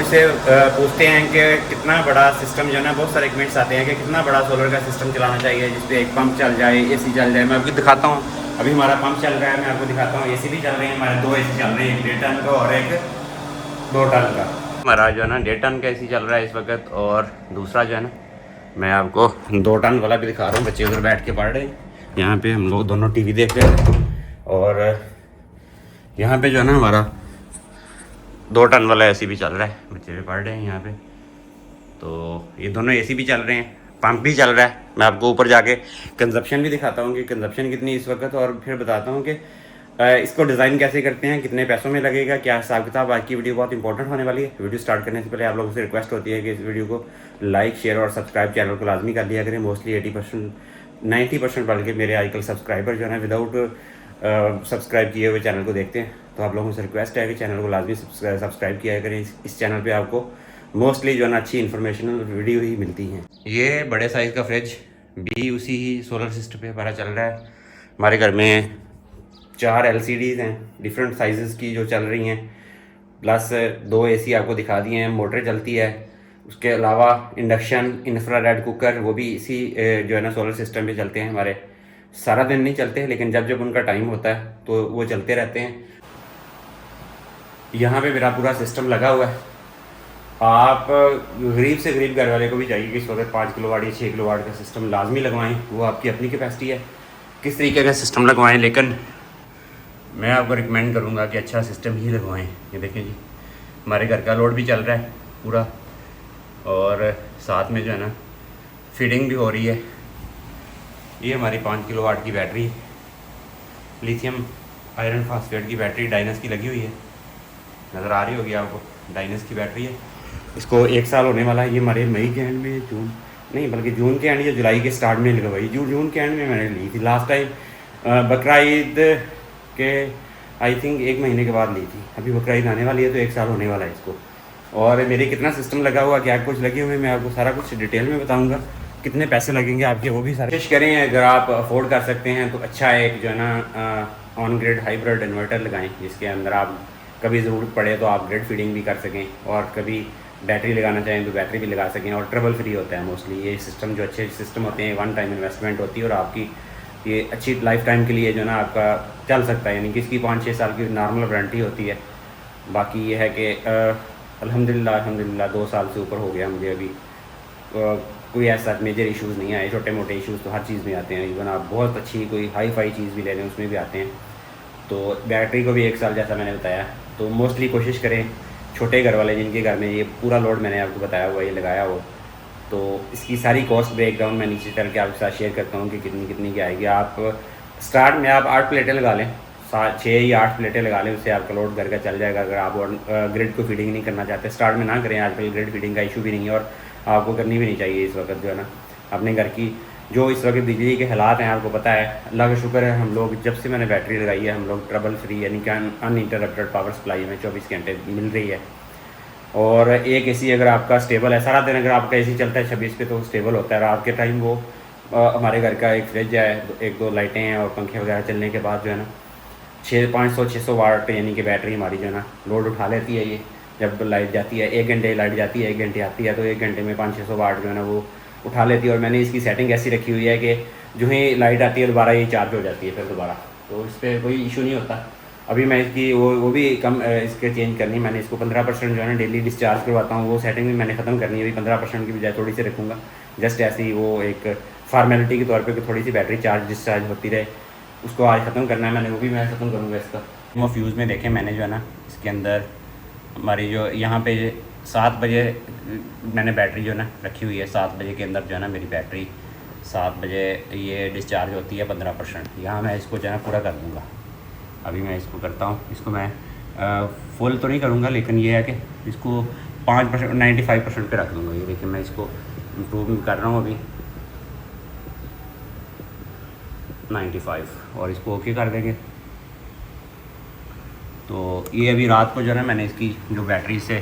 से पूछते हैं कि कितना बड़ा सिस्टम जो है ना, बहुत सारे कमेंट्स आते हैं कि कितना बड़ा सोलर का सिस्टम चलाना चाहिए जिसपे एक पंप चल जाए, एसी चल जाए। मैं आपको दिखाता हूँ, अभी हमारा पंप चल रहा है, मैं आपको दिखाता हूँ। एसी भी चल रहे हैं हमारे, 2 एसी चल रहे हैं, एक 1.5 टन का और एक 2 टन का। हमारा जो है ना 1.5 टन का एसी चल रहा है इस वक्त, और दूसरा जो है ना मैं आपको 2 टन वाला भी दिखा रहा हूँ। बच्चे उधर बैठ के पढ़ रहे हैं, यहाँ पे हम लोग दोनों टीवी देख रहे हैं, और यहाँ पे जो है ना हमारा 2 टन वाला एसी भी चल रहा है, बच्चे भी पढ़ रहे हैं यहाँ पे। तो ये दोनों एसी भी चल रहे हैं, पंप भी चल रहा है। मैं आपको ऊपर जाके कंजप्शन भी दिखाता हूँ कि कंजप्शन कितनी इस वक्त, और फिर बताता हूँ कि इसको डिज़ाइन कैसे करते हैं, कितने पैसों में लगेगा, क्या हिसाब किताब। आज की वीडियो बहुत इंपॉर्टेंट होने वाली है। वीडियो स्टार्ट करने से पहले आप लोगों से रिक्वेस्ट होती है कि इस वीडियो को लाइक, शेयर और सब्सक्राइब चैनल को लाजमी कर लिया करें। मोस्टली 80% 90% बल्कि मेरे आजकल सब्सक्राइबर जो है ना विदाउट सब्सक्राइब किए हुए चैनल को देखते हैं। तो आप लोगों से रिक्वेस्ट है कि चैनल को लाजमी सब्सक्राइब किया करें। इस चैनल पे आपको मोस्टली जो है ना अच्छी इन्फॉर्मेशनल वीडियो ही मिलती हैं। ये बड़े साइज़ का फ्रिज भी उसी ही सोलर सिस्टम पे हमारा चल रहा है। हमारे घर में 4 LCDs हैं डिफरेंट साइज़ की जो चल रही हैं, प्लस 2 एसी आपको दिखा दिए हैं, मोटर चलती है। उसके अलावा इंडक्शन इंफ्रारेड कुकर, वो भी इसी जो है ना सोलर सिस्टम पे चलते हैं हमारे। सारा दिन नहीं चलते, लेकिन जब जब उनका टाइम होता है तो वो चलते रहते हैं। यहाँ पे मेरा पूरा सिस्टम लगा हुआ है। आप गरीब से गरीब घर वाले को भी चाहिए कि इस वक्त 5 किलोवाट या 6 किलोवाट का सिस्टम लाजमी लगवाएं, वो आपकी अपनी कैपेसिटी है किस तरीके का सिस्टम लगवाएं, लेकिन मैं आपको रिकमेंड करूँगा कि अच्छा सिस्टम ही लगवाएं। ये देखें जी, हमारे घर का लोड भी चल रहा है पूरा, और साथ में जो है ना फीडिंग भी हो रही है। ये हमारी 5 किलोवाट की बैटरी, लिथियम आयरन फास्फेट की बैटरी डाइनस की लगी हुई है, नज़र आ रही होगी आपको, डाइनस की बैटरी है। इसको 1 साल होने वाला है। ये हमारे मई के एंड में, जून नहीं बल्कि जून के एंड या जुलाई के स्टार्ट में लगवाई। जून के एंड में मैंने ली थी लास्ट टाइम, बकरा ईद के आई थिंक 1 महीने के बाद ली थी। अभी बकरा ईद आने वाली है तो 1 साल होने वाला है इसको। और मेरे कितना सिस्टम लगा हुआ, क्या कुछ लगे हुए, मैं आपको सारा कुछ डिटेल में बताऊँगा। कितने पैसे लगेंगे आपके वो भी सारे कोशिश करें, अगर आप अफोर्ड कर सकते हैं तो अच्छा एक जो है ना ऑन ग्रिड हाइब्रिड इन्वर्टर लगाएं, जिसके अंदर आप कभी ज़रूरत पड़े तो आप ग्रिड फीडिंग भी कर सकें, और कभी बैटरी लगाना चाहें तो बैटरी भी लगा सकें, और ट्रबल फ्री होता है मोस्टली ये सिस्टम। जो अच्छे सिस्टम होते हैं, 1 टाइम इन्वेस्टमेंट होती है, और आपकी ये अच्छी लाइफ टाइम के लिए जो है ना आपका चल सकता है। यानी कि इसकी 5-6 साल की नॉर्मल वारंटी होती है। बाकी ये है कि अल्हम्दुलिल्लाह 2 साल से ऊपर हो गया मुझे अभी। कोई ऐसा मेजर इश्यूज़ नहीं आए। छोटे मोटे इश्यूज़ तो हर चीज़ में आते हैं, इवन आप बहुत अच्छी कोई हाई फाई चीज़ भी ले लें उसमें भी आते हैं। तो बैटरी को भी 1 साल जैसा मैंने बताया। तो मोस्टली कोशिश करें छोटे घर वाले जिनके घर में ये पूरा लोड मैंने आपको बताया हुआ ये लगाया हो, तो इसकी सारी कॉस्ट ब्रेकडाउन मैं नीचे चल के आपके साथ शेयर करता हूँ कि कितनी कितनी की आएगी। आप स्टार्ट में आप 8 प्लेटें लगा लें, 6 या 8 प्लेटें लगा लें, उससे आपका लोड घर का चल जाएगा। अगर आप ग्रिड को फीडिंग नहीं करना चाहते, स्टार्ट में ना करें। आजकल ग्रिड फीडिंग का इशू भी नहीं है, और आपको करनी भी नहीं चाहिए इस वक्त। जो है ना अपने घर की जो इस वक्त बिजली के हालात हैं आपको पता है, अल्लाह का शुक्र है हम लोग जब से मैंने बैटरी लगाई है हम लोग ट्रबल फ्री, यानी कि अनइंटरप्टेड पावर सप्लाई में 24 घंटे मिल रही है। और एक एसी अगर आपका स्टेबल है, सारा दिन अगर आपका एसी चलता है 26 पे तो स्टेबल होता है। रात के टाइम वो हमारे घर का एक फ्रिज है, 1-2 लाइटें हैं, और पंखे वगैरह चलने के बाद जो है ना 500-600 वाट यानी कि बैटरी हमारी जो है ना लोड उठा लेती है। ये जब लाइट जाती है, 1 घंटे लाइट जाती है, 1 घंटे आती है, तो 1 घंटे में 500-600 वाट जो है ना वो उठा लेती है। और मैंने इसकी सेटिंग ऐसी रखी हुई है कि जो ही लाइट आती है दोबारा ये चार्ज हो जाती है फिर दोबारा, तो इस पर कोई इशू नहीं होता। अभी मैं इसकी वो भी कम इसके चेंज करनी, मैंने इसको 15% जो है ना डेली डिस्चार्ज करवाता हूँ। वो सेटिंग भी मैंने ख़त्म करनी है अभी, 15% की बजाय थोड़ी सी रखूँगा, जस्ट ऐसे ही वो एक फार्मेलिटी के तौर पे कि थोड़ी सी बैटरी चार्ज डिस्चार्ज होती रहे। उसको आज ख़त्म करना है मैंने, वो भी मैं ख़त्म करूँगा इसका। वो फ्यूज़ में देखें मैंने जो है ना इसके अंदर हमारी जो यहाँ पे 7 बजे मैंने बैटरी जो है ना रखी हुई है। 7 बजे के अंदर जो है ना मेरी बैटरी 7 बजे ये डिस्चार्ज होती है 15%। यहाँ मैं इसको जो है ना पूरा कर दूँगा। अभी मैं इसको करता हूँ, इसको मैं फुल तो नहीं करूँगा, लेकिन ये है कि इसको 5% 95% पे रख दूँगा। ये देखिए मैं इसको इम्प्रूव कर रहा हूँ अभी 95, और इसको ओके कर देंगे। तो ये अभी रात को जो है ना मैंने इसकी जो बैटरी से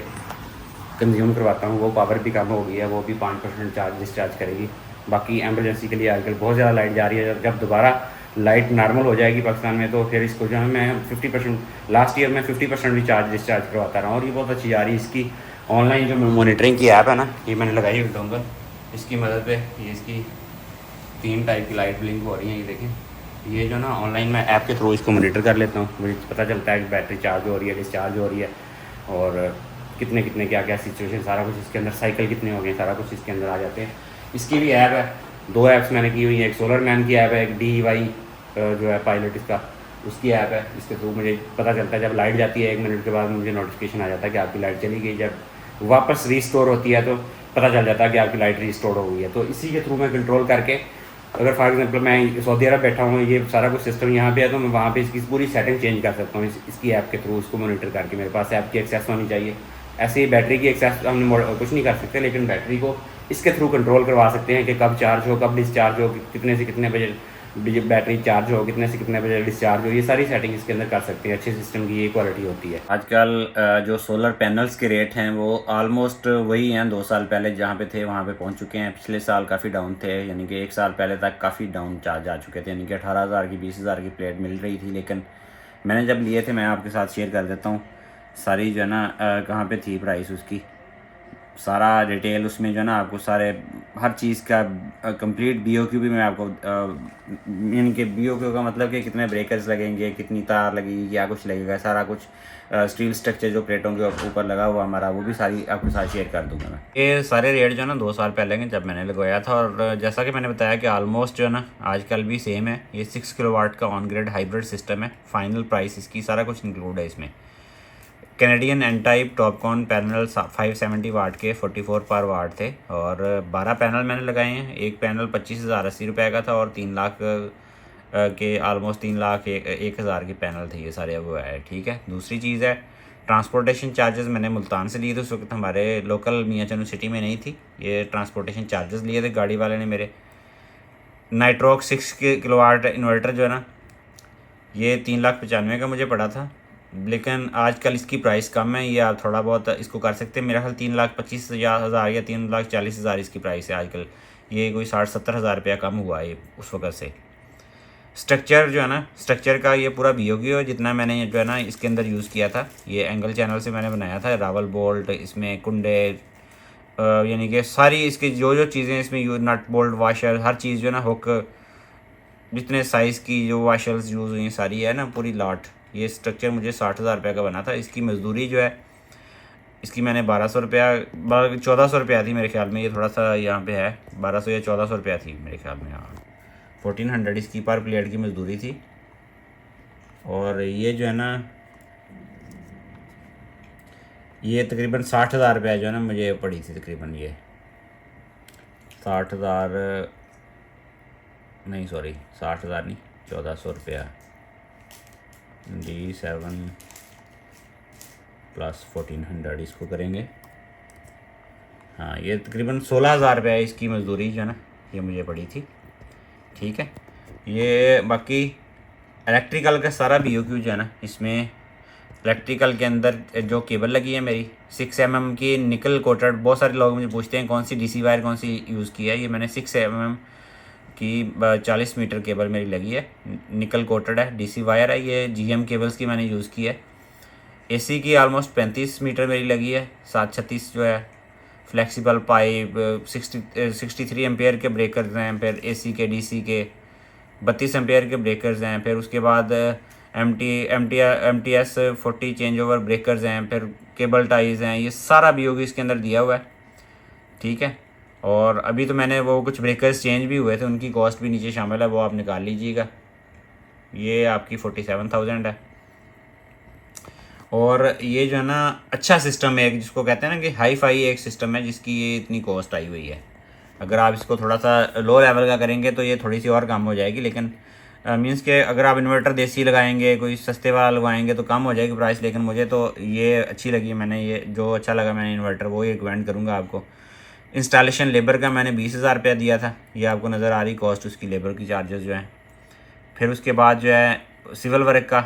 कंज्यूम करवाता हूँ वो पावर भी कम हो गई है, वो भी 5% चार्ज डिस्चार्ज करेगी। बाकी एमरजेंसी के लिए आजकल बहुत ज़्यादा लाइट जा रही है, जब दोबारा लाइट नॉर्मल हो जाएगी पाकिस्तान में तो फिर इसको जो है मैं 50%, लास्ट ईयर में 50% भी चार्ज डिस्चार्ज करवाता रहा हूँ, और ये बहुत अच्छी जा रही है। इसकी ऑनलाइन जो मॉनिटरिंग की ऐप है ना, ये मैंने लगाई हुई डोंगल, इसकी मदद पे ये इसकी 3 टाइप की लाइट ब्लिंक हो रही हैं। ये देखें, ये जो ना ऑनलाइन मैं ऐप के थ्रू इसको मॉनिटर कर लेता हूँ, मुझे पता चलता है कि बैटरी चार्ज हो रही है, डिस्चार्ज हो रही है, और कितने कितने क्या क्या सिचुएशन, सारा कुछ इसके अंदर, साइकिल कितने हो गए, सारा कुछ इसके अंदर आ जाते हैं। इसकी भी ऐप है, 2 ऐप्स मैंने की हुई हैं, एक सोलर मैन की ऐप है, एक DEY जो है पायलट इसका, उसकी ऐप है। इसके थ्रू मुझे पता चलता है, जब लाइट जाती है 1 मिनट के बाद मुझे नोटिफिकेशन आ जाता है कि आपकी लाइट चली गई। जब वापस रीस्टोर होती है तो पता चल जाता है कि आपकी लाइट रीस्टोर हो गई है। तो इसी के थ्रू मैं कंट्रोल करके, अगर फॉर एग्जांपल मैं सऊदी अरब बैठा हूँ, ये सारा कुछ सिस्टम यहाँ पे है, तो मैं वहाँ पे इसकी पूरी सेटिंग चेंज कर सकता हूँ इसकी ऐप के थ्रू, उसको मॉनिटर करके। मेरे पास ऐप की एक्सेस होनी चाहिए। ऐसे ही बैटरी की एक्सेस हम कुछ नहीं कर सकते, लेकिन बैटरी को इसके थ्रू कंट्रोल करवा सकते हैं कि कब चार्ज हो, कब डिस्चार्ज हो, कितने से कितने बजे बैटरी चार्ज हो, कितने से कितने बजे डिस्चार्ज हो। ये सारी सेटिंग इसके अंदर कर सकते हैं। अच्छे सिस्टम की ये क्वालिटी होती है। आजकल जो सोलर पैनल्स के रेट हैं वो ऑलमोस्ट वही हैं 2 साल पहले जहाँ पे थे वहाँ पे पहुँच चुके हैं। पिछले साल काफ़ी डाउन थे, यानी कि 1 साल पहले तक काफ़ी डाउन चार्ज आ चुके थे, यानी कि 18,000 की 20,000 की प्लेट मिल रही थी। लेकिन मैंने जब लिए थे, मैं आपके साथ शेयर कर देता हूँ सारी जो है ना कहाँ पे थी प्राइस उसकी, सारा डिटेल उसमें जो है ना आपको सारे हर चीज़ का कंप्लीट BOQ भी मैं आपको, यानी कि BOQ का मतलब कि कितने ब्रेकर्स लगेंगे, कितनी तार लगेगी, क्या कुछ लगेगा, सारा कुछ स्टील स्ट्रक्चर जो प्लेटों के ऊपर लगा हुआ हमारा, वो भी सारी आपके साथ शेयर कर दूंगा मैं। ये सारे रेट जो है ना 2 साल पहले के जब मैंने लगवाया था, और जैसा कि मैंने बताया कि ऑलमोस्ट जो है ना आजकल भी सेम है। ये 6 किलोवाट का ऑन ग्रिड हाइब्रिड सिस्टम है। फाइनल प्राइस इसकी सारा कुछ इंक्लूड है इसमें। Canadian N type TOPCon panel 570 watt के 44 पर वाट थे, और 12 पैनल मैंने लगाए हैं। एक पैनल 25,080 रुपये का था, और 3 लाख के ऑलमोस्ट 3,01,000 के पैनल थे ये सारे। अब है ठीक है। दूसरी चीज़ है ट्रांसपोर्टेशन चार्जेस मैंने मुल्तान से लिए थे, उस वक्त हमारे लोकल मियाँ चनू सिटी में नहीं थी। ये ट्रांसपोर्टेशन चार्जेस लिए थे गाड़ी वाले ने मेरे। नाइट्रोक 6 किलोवाट इन्वर्टर जो है ना, ये 3,95,000 का मुझे पड़ा था, लेकिन आजकल इसकी प्राइस कम है। ये आप थोड़ा बहुत इसको कर सकते हैं। मेरा ख्याल 3,25,000 या 3,40,000 इसकी प्राइस है आजकल। ये कोई 60-70 हज़ार रुपया कम हुआ है उस वक्त से। स्ट्रक्चर जो है ना, स्ट्रक्चर का ये पूरा BOQ है जितना मैंने जो है ना इसके अंदर यूज़ किया था। ये एंगल चैनल से मैंने बनाया था। रावल बोल्ट, इसमें कुंडे, यानी कि सारी इसकी जो जो चीज़ें इसमें यूज, नट बोल्ट, वाशर, हर चीज़ जो है ना, हुक, जितने साइज़ की जो वाशर्स यूज़ हुई सारी है ना, पूरी लॉट। ये स्ट्रक्चर मुझे 60,000 रुपये का बना था। इसकी मजदूरी जो है इसकी मैंने 1,200 रुपया, 1,400 रुपया थी मेरे ख्याल में। ये थोड़ा सा यहाँ पे है, 1,200 या 1,400 रुपया थी मेरे ख्याल में। हाँ, 1,400 इसकी पर प्लेट की मजदूरी थी। और ये जो है ना, ये तकरीबन 60,000 रुपया जो है ना मुझे पड़ी थी तकरीबन। ये 60,000 नहीं, सॉरी 60,000 नहीं, 1,400 रुपया। D7 + 1,400 इसको करेंगे। हाँ, ये तकरीबन 16,000 रुपये इसकी मजदूरी जो है ना ये मुझे पड़ी थी। ठीक है। ये बाकी इलेक्ट्रिकल का सारा BOQ जो है ना, इसमें इलेक्ट्रिकल के अंदर जो केबल लगी है मेरी 6 mm की निकल कोटेड। बहुत सारे लोग मुझे पूछते हैं कौन सी DC वायर कौन सी यूज़ की है। ये मैंने 6 mm की 40 मीटर केबल मेरी लगी है, निकल कोटेड है, DC वायर है। ये GM केबल्स की मैंने यूज़ की है। AC की ऑलमोस्ट 35 मीटर मेरी लगी है, 736 जो है। फ्लेक्सिबल पाइप 63 एम्पेयर के ब्रेकर्स हैं। फिर AC के, DC के 32 एम्पेयर के ब्रेकर्स हैं। फिर उसके बाद MTS 40 चेंज ओवर ब्रेकर्स हैं। फिर केबल टाइज हैं। ये सारा BOQ इसके अंदर दिया हुआ है। ठीक है। और अभी तो मैंने वो कुछ ब्रेकर्स चेंज भी हुए थे, उनकी कॉस्ट भी नीचे शामिल है, वो आप निकाल लीजिएगा। ये आपकी 47,000 है। और ये जो है ना अच्छा सिस्टम है, जिसको कहते हैं ना कि हाई फाई एक सिस्टम है, जिसकी ये इतनी कॉस्ट आई हुई है। अगर आप इसको थोड़ा सा लो लेवल का करेंगे तो ये थोड़ी सी और कम हो जाएगी, लेकिन मींस के अगर आप इन्वर्टर देसी लगाएंगे, कोई सस्ते वाला लगवाएंगे तो कम हो जाएगी प्राइस। लेकिन मुझे तो ये अच्छी लगी, मैंने ये जो अच्छा लगा मैंने इन्वर्टर वो ही रिकमेंड करूँगा आपको। इंस्टॉलेशन लेबर का मैंने 20,000 रुपया दिया था। ये आपको नज़र आ रही कॉस्ट उसकी, लेबर की चार्जेस जो हैं। फिर उसके बाद जो है सिविल वर्क का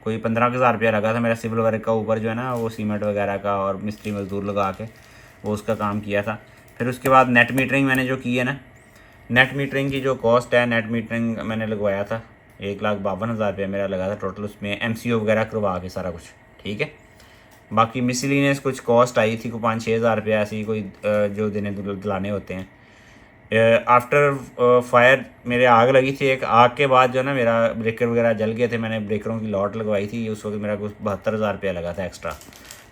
कोई 15,000 रुपया लगा था मेरा सिविल वर्क का। ऊपर जो है ना वो सीमेंट वगैरह का और मिस्त्री मजदूर लगा के वो उसका काम किया था। फिर उसके बाद नेट मीटरिंग मैंने जो की है ना, नेट मीटरिंग की जो कॉस्ट है, नेट मीटरिंग मैंने लगवाया था 1,52,000 रुपया मेरा लगा था टोटल। उसमें MCO वगैरह करवा के सारा कुछ। ठीक है। बाकी मिसलिनियस कुछ कॉस्ट आई थी, कोई 5-6 हज़ार रुपये ऐसी कोई जो दिन दिलाने होते हैं। आफ्टर फायर मेरे आग लगी थी, एक आग के बाद जो है ना मेरा ब्रेकर वगैरह जल गए थे। मैंने ब्रेकरों की लॉट लगवाई थी, उस वक्त मेरा कुछ 72,000 रुपया लगा था एक्स्ट्रा।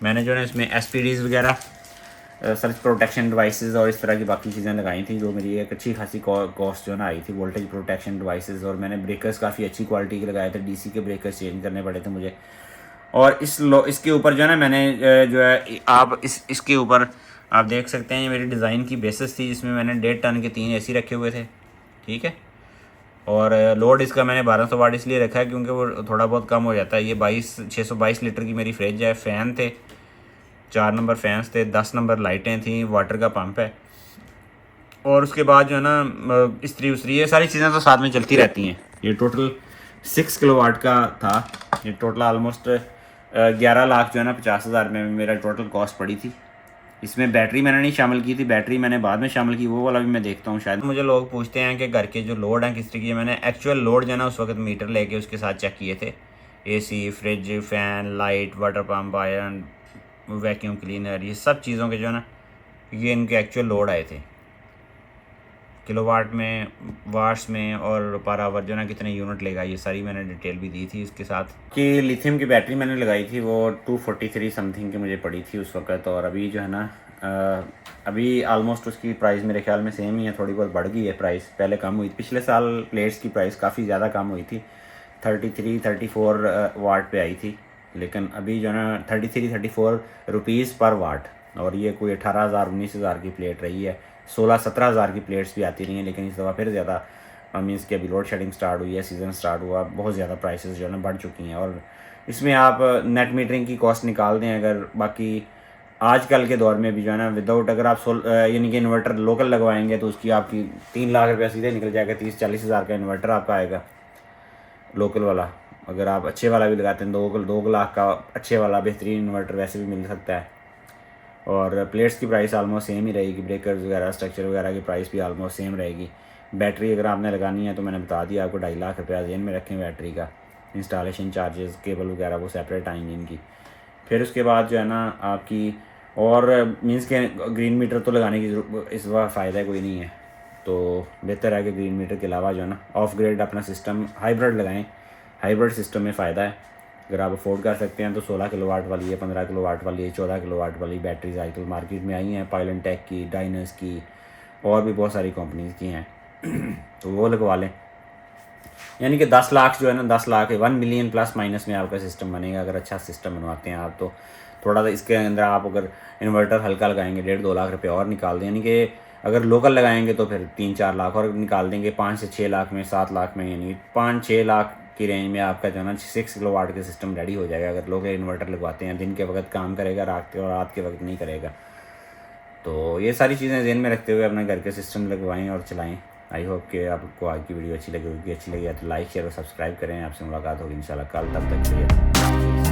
मैंने जो है इसमें SPDs वगैरह, सर्च प्रोटेक्शन डिवाइसेस और इस तरह की बाकी चीज़ें लगाई थी, जो मेरी एक अच्छी खासी कॉस्ट जो है ना आई थी। वोल्टेज प्रोटेक्शन डिवाइसेस, और मैंने ब्रेकर्स काफ़ी अच्छी क्वालिटी के लगाए थे। DC के ब्रेकर्स चेंज करने पड़े थे मुझे। और इसके ऊपर जो है ना मैंने जो है आप इसके ऊपर आप देख सकते हैं, ये मेरी डिज़ाइन की बेसिस थी, जिसमें मैंने 1.5 टन के 3 AC रखे हुए थे, ठीक है। और लोड इसका मैंने 1200 वाट इसलिए रखा है क्योंकि वो थोड़ा बहुत कम हो जाता है। ये 622 लीटर की मेरी फ्रिज है। फ़ैन थे 4 नंबर फैंस थे, 10 नंबर लाइटें थी, वाटर का पंप है, और उसके बाद जो है ना इस्त्री उस्त्री, ये सारी चीज़ें तो साथ में चलती रहती हैं। ये टोटल 6 किलोवाट का था। ये टोटल आलमोस्ट 11 लाख जो है ना 50,000 में मेरा टोटल कॉस्ट पड़ी थी। इसमें बैटरी मैंने नहीं शामिल की थी, बैटरी मैंने बाद में शामिल की, वो वाला भी मैं देखता हूँ शायद। मुझे लोग पूछते हैं कि घर के जो लोड हैं किस तरीके के, मैंने एक्चुअल लोड जो है ना उस वक्त मीटर लेके उसके साथ चेक किए थे। AC, fridge, fan, light, water pump, iron, vacuum cleaner, ये सब चीज़ों के जो है ना ये इनके एक्चुअल लोड आए थे किलोवाट में, वाट्स में, और पर आवर जो है ना कितने यूनिट लेगा, ये सारी मैंने डिटेल भी दी थी इसके साथ। कि लिथियम की बैटरी मैंने लगाई थी, वो 243 समथिंग की मुझे पड़ी थी उस वक्त। और अभी जो है ना अभी आलमोस्ट उसकी प्राइस मेरे ख्याल में सेम ही है, थोड़ी बहुत बढ़ गई है प्राइस, पहले कम हुई। पिछले साल प्लेट्स की प्राइस काफ़ी ज़्यादा कम हुई थी, 33-34 वाट पे आई थी, लेकिन अभी जो है ना 33-34 रुपीज़ पर वाट। और ये कोई 18,000-19,000 की प्लेट रही है। 16-17 हज़ार की प्लेट्स भी आती रही हैं, लेकिन इस दफ़ा फिर ज़्यादा मीन्स कि अभी लोड शेडिंग स्टार्ट हुई है, सीज़न स्टार्ट हुआ, बहुत ज़्यादा प्राइसेस जो है ना बढ़ चुकी हैं। और इसमें आप नेट मीटरिंग की कॉस्ट निकाल दें अगर, बाकी आजकल के दौर में भी जो है ना विदाउट, अगर आप यानी कि इन्वर्टर लोकल लगवाएंगे तो उसकी आपकी 3 लाख रुपया सीधे निकल जाएगा। 30-40 हज़ार का इन्वर्टर आपका आएगा लोकल वाला। अगर आप अच्छे वाला भी लगाते हैं 2 लाख का अच्छे वाला बेहतरीन इन्वर्टर वैसे भी मिल सकता है। और प्लेट्स की प्राइस आलमोस्ट सेम ही रहेगी, ब्रेकर्स वगैरह, स्ट्रक्चर वगैरह की प्राइस भी आलमोस्ट सेम रहेगी। बैटरी अगर आपने लगानी है तो मैंने बता दिया आपको 2.5 लाख रुपया जेन में रखें बैटरी का। इंस्टॉलेशन चार्जेस, केबल वगैरह वो सेपरेट आएंगी इनकी। फिर उसके बाद जो है ना आपकी, और मीन्स के ग्रीन मीटर तो लगाने की इस बार फ़ायदा कोई नहीं है, तो बेहतर है कि ग्रीन मीटर के अलावा जो है ना ऑफ ग्रिड अपना सिस्टम हाइब्रिड लगाएं। हाइब्रिड सिस्टम में फ़ायदा है, अगर आप अफोर्ड कर सकते हैं तो 16 किलोवाट वाली है, 15 किलोवाट वाली है, 14 किलोवाट वाली बैटरीज आजकल मार्केट में आई हैं, पाइलनटेक की, डाइनस की, और भी बहुत सारी कंपनीज की हैं तो वो लगवा लें। यानी कि 10 लाख जो है ना 10 लाख 1 मिलियन प्लस माइनस में आपका सिस्टम बनेगा अगर अच्छा सिस्टम बनवाते हैं आप। तो थोड़ा सा इसके अंदर आप अगर इन्वर्टर हल्का लगाएंगे 1.5-2 लाख रुपये और निकाल दें, यानी कि अगर लोकल लगाएंगे तो फिर 3-4 लाख और निकाल देंगे, 5 से 6 लाख में, 7 लाख में, यानी 5-6 लाख की रेंज में आपका जो है ना 6 किलोवाट का सिस्टम रेडी हो जाएगा। अगर लोकल इन्वर्टर लगवाते हैं, दिन के वक्त काम करेगा, रात के वक्त नहीं करेगा। तो ये सारी चीज़ें ध्यान में रखते हुए अपने घर के सिस्टम लगवाएं और चलाएं। आई होप कि आपको आज की वीडियो अच्छी लगी होगी। अच्छी लगी है तो लाइक, शेयर और सब्सक्राइब करें। आपसे मुलाकात होगी इंशाल्लाह कल, तब तक के लिए।